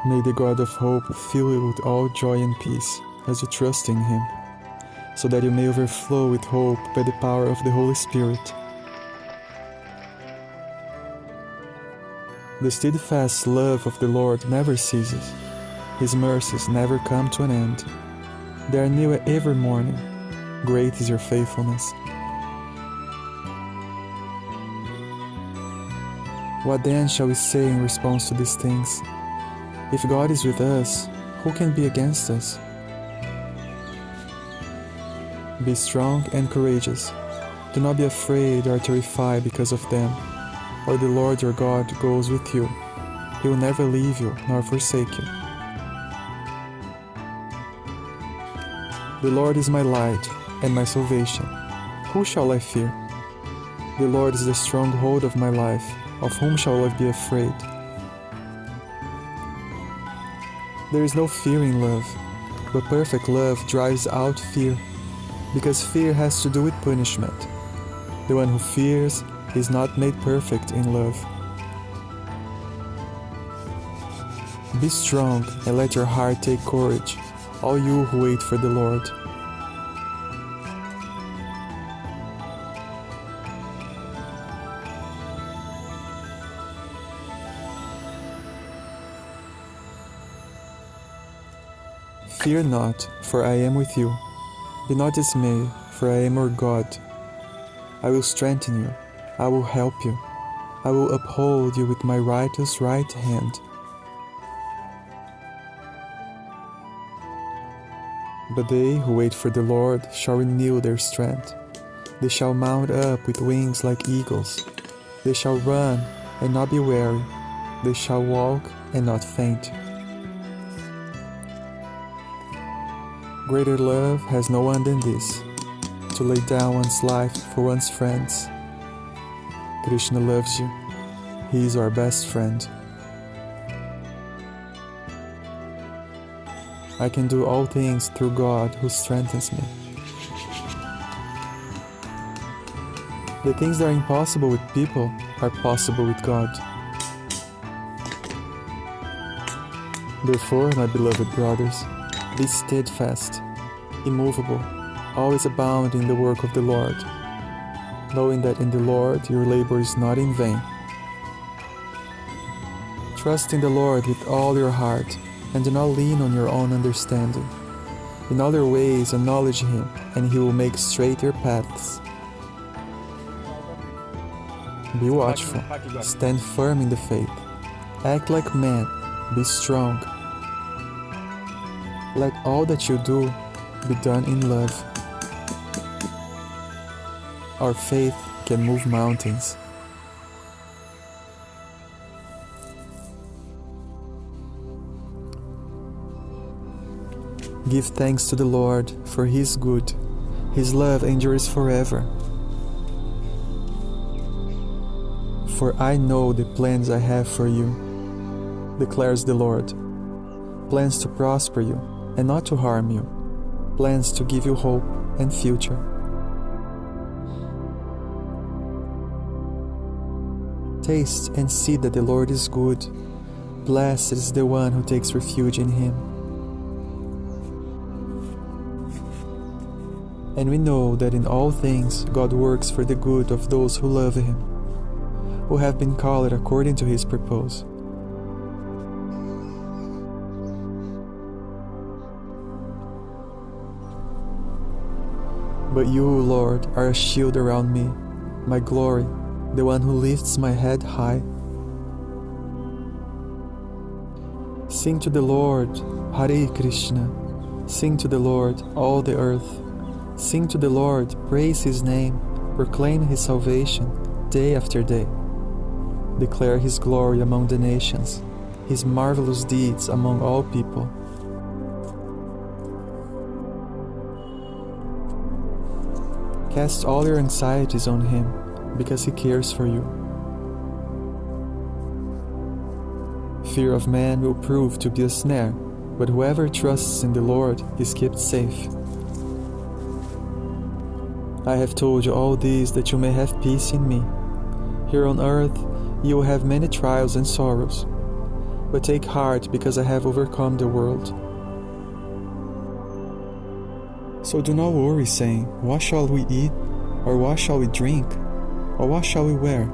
May the God of hope fill you with all joy and peace as you trust in Him, so that you may overflow with hope by the power of the Holy Spirit. The steadfast love of the Lord never ceases. His mercies never come to an end. They are new every morning. Great is your faithfulness. What then shall we say in response to these things? If God is with us, who can be against us? Be strong and courageous. Do not be afraid or terrified because of them, for the Lord your God goes with you. He will never leave you nor forsake you. The Lord is my light and my salvation. Who shall I fear? The Lord is the stronghold of my life. Of whom shall I be afraid? There is no fear in love, but perfect love drives out fear, because fear has to do with punishment. The one who fears is not made perfect in love. Be strong and let your heart take courage, all you who wait for the Lord. Fear not, for I am with you. Be not dismayed, for I am your God. I will strengthen you. I will help you. I will uphold you with my righteous right hand. But they who wait for the Lord shall renew their strength. They shall mount up with wings like eagles. They shall run and not be weary. They shall walk and not faint. Greater love has no one than this, to lay down one's life for one's friends. Krishna loves you. He is our best friend. I can do all things through God who strengthens me. The things that are impossible with people are possible with God. Therefore, my beloved brothers, be steadfast, immovable, always abound in the work of the Lord, knowing that in the Lord your labor is not in vain. Trust in the Lord with all your heart, and do not lean on your own understanding. In all your ways acknowledge Him, and He will make straight your paths. Be watchful, stand firm in the faith, act like men, be strong. Let all that you do be done in love. Our faith can move mountains. Give thanks to the Lord, for He is good. His love endures forever. For I know the plans I have for you, declares the Lord. Plans to prosper you and not to harm you. Plans to give you hope and future. Taste and see that the Lord is good. Blessed is the one who takes refuge in Him. And we know that in all things God works for the good of those who love Him, who have been called according to His purpose. But you, Lord, are a shield around me, my glory, the one who lifts my head high. Sing to the Lord, Hare Krishna. Sing to the Lord, all the earth. Sing to the Lord, praise His name, proclaim His salvation, day after day. Declare His glory among the nations, His marvelous deeds among all people. Cast all your anxieties on Him, because He cares for you. Fear of man will prove to be a snare, but whoever trusts in the Lord is kept safe. I have told you all this that you may have peace in me. Here on earth you will have many trials and sorrows. but take heart, because I have overcome the world. So do not worry, saying, what shall we eat? Or what shall we drink? Or what shall we wear?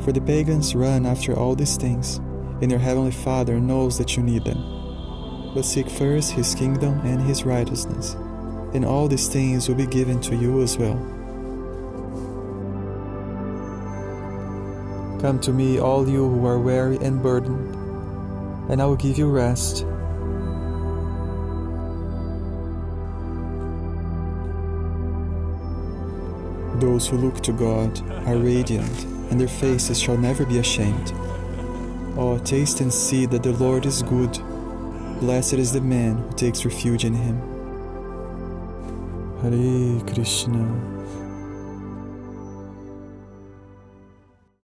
For the pagans run after all these things, and your heavenly Father knows that you need them. But seek first his kingdom and his righteousness, and all these things will be given to you as well. Come to me, all you who are weary and burdened, and I will give you rest. Those who look to God are radiant, and their faces shall never be ashamed. Oh, taste and see that the Lord is good. Blessed is the man who takes refuge in him. Hare Krishna.